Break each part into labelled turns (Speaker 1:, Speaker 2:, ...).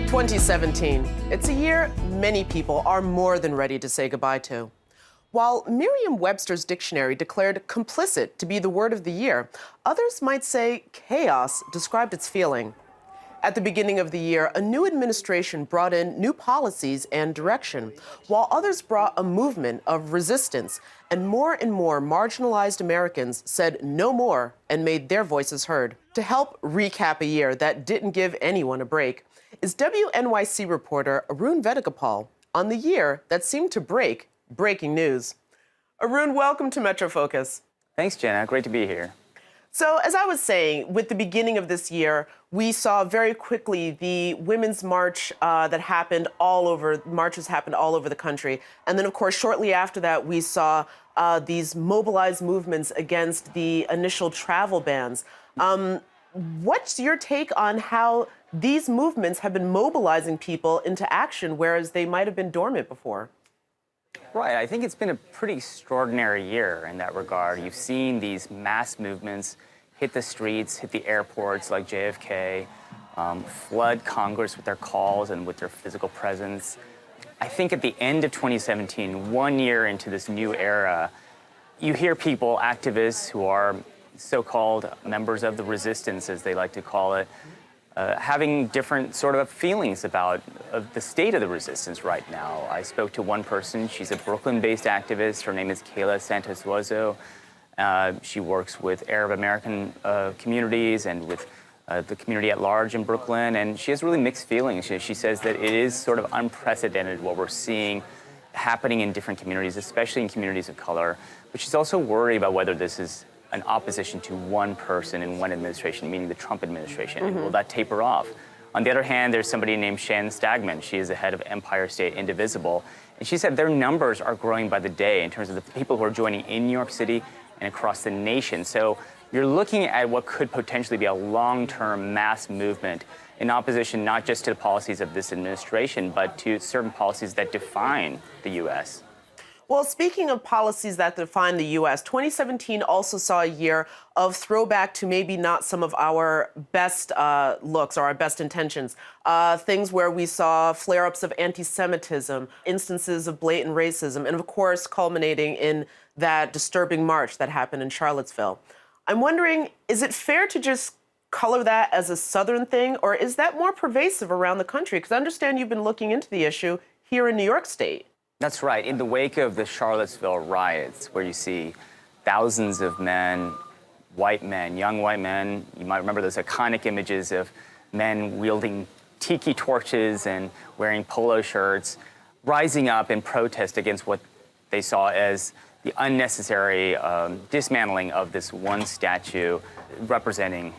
Speaker 1: 2017. It's a year many people are more than ready to say goodbye to. While Merriam-Webster's dictionary declared complicit to be the word of the year, others might say chaos described its feeling. At the beginning of the year, a new administration brought in new policies and direction, while others brought a movement of resistance, and more marginalized Americans said no more and made their voices heard. To help recap a year that didn't give anyone a break is WNYC reporter Arun Venugopal on the year that seemed to break breaking news. Arun, welcome to Metro Focus.
Speaker 2: Thanks, Jenna. Great to be here.
Speaker 1: So, as I was saying, with the beginning of this year, we saw very quickly the Women's March marches happened all over the country. And then, of course, shortly after that, we saw these mobilized movements against the initial travel bans. What's your take on how these movements have been mobilizing people into action, whereas they might have been dormant before?
Speaker 2: Right. I think it's been a pretty extraordinary year in that regard. You've seen these mass movements hit the streets, hit the airports like JFK, flood Congress with their calls and with their physical presence. I think at the end of 2017, 1 year into this new era, you hear people, activists who are so-called members of the resistance, as they like to call it, having different sort of feelings about the state of the resistance right now. I spoke to one person. She's a Brooklyn-based activist. Her name is Kayla Santos-Suazo. She works with Arab American communities and with the community at large in Brooklyn, and she has really mixed feelings. She says that it is sort of unprecedented what we're seeing happening in different communities, especially in communities of color. But she's also worried about whether this is an opposition to one person in one administration, meaning the Trump administration, and will that taper off? On the other hand, there's somebody named Shannon Stagman. She is the head of Empire State Indivisible, and she said their numbers are growing by the day in terms of the people who are joining in New York City and across the nation. So you're looking at what could potentially be a long-term mass movement in opposition not just to the policies of this administration, but to certain policies that define the U.S.
Speaker 1: Well, speaking of policies that define the U.S., 2017 also saw a year of throwback to maybe not some of our best looks or our best intentions. Things where we saw flare-ups of anti-Semitism, instances of blatant racism, and of course, culminating in that disturbing march that happened in Charlottesville. I'm wondering, is it fair to just color that as a Southern thing, or is that more pervasive around the country? Because I understand you've been looking into the issue here in New York State.
Speaker 2: That's right. In the wake of the Charlottesville riots, where you see thousands of men, white men, young white men, you might remember those iconic images of men wielding tiki torches and wearing polo shirts, rising up in protest against what they saw as the unnecessary dismantling of this one statue representing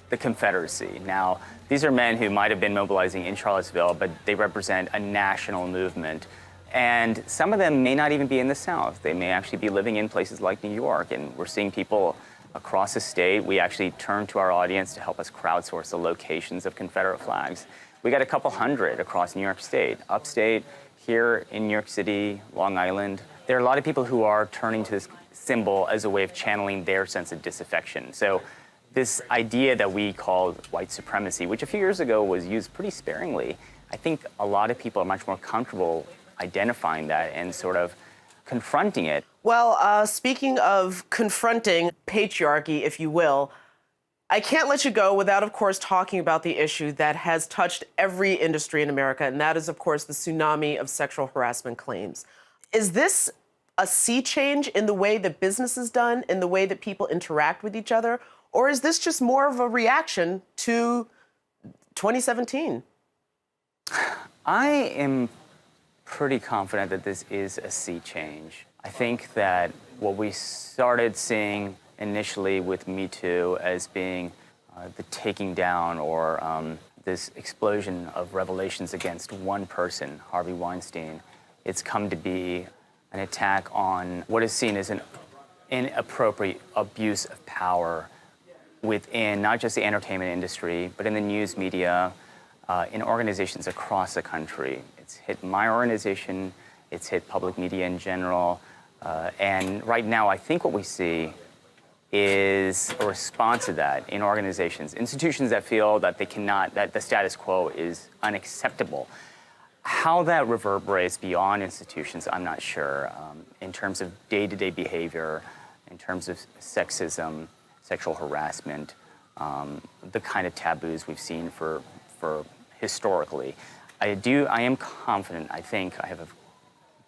Speaker 2: the Confederacy. Now, these are men who might have been mobilizing in Charlottesville, but they represent a national movement. And some of them may not even be in the South. They may actually be living in places like New York. And we're seeing people across the state. We actually turned to our audience to help us crowdsource the locations of Confederate flags. We got a couple hundred across New York State, upstate, here in New York City, Long Island. There are a lot of people who are turning to this symbol as a way of channeling their sense of disaffection. So this idea that we called white supremacy, which a few years ago was used pretty sparingly, I think a lot of people are much more comfortable identifying that and sort of confronting it.
Speaker 1: Well, speaking of confronting patriarchy, if you will, I can't let you go without, of course, talking about the issue that has touched every industry in America, and that is, of course, the tsunami of sexual harassment claims. Is this a sea change in the way that business is done, in the way that people interact with each other, or is this just more of a reaction to 2017?
Speaker 2: I am pretty confident that this is a sea change. I think that what we started seeing initially with Me Too as being the taking down or this explosion of revelations against one person, Harvey Weinstein, it's come to be an attack on what is seen as an inappropriate abuse of power within not just the entertainment industry, but in the news media, in organizations across the country. It's hit my organization, it's hit public media in general, and right now I think what we see is a response to that in organizations, institutions that feel that they cannot, that the status quo is unacceptable. How that reverberates beyond institutions, I'm not sure. In terms of day-to-day behavior, in terms of sexism, sexual harassment, the kind of taboos we've seen for historically. I am confident, I think, I have a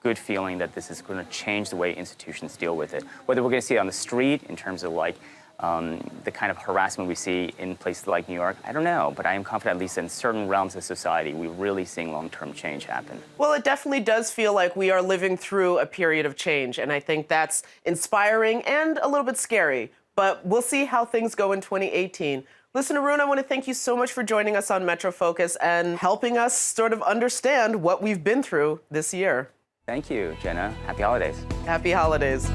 Speaker 2: good feeling that this is going to change the way institutions deal with it. Whether we're going to see it on the street in terms of like the kind of harassment we see in places like New York, I don't know, but I am confident at least in certain realms of society, we're really seeing long-term change happen.
Speaker 1: Well, it definitely does feel like we are living through a period of change, and I think that's inspiring and a little bit scary, but we'll see how things go in 2018. Listen, Arun, I want to thank you so much for joining us on Metro Focus and helping us sort of understand what we've been through this year.
Speaker 2: Thank you, Jenna. Happy holidays.
Speaker 1: Happy holidays.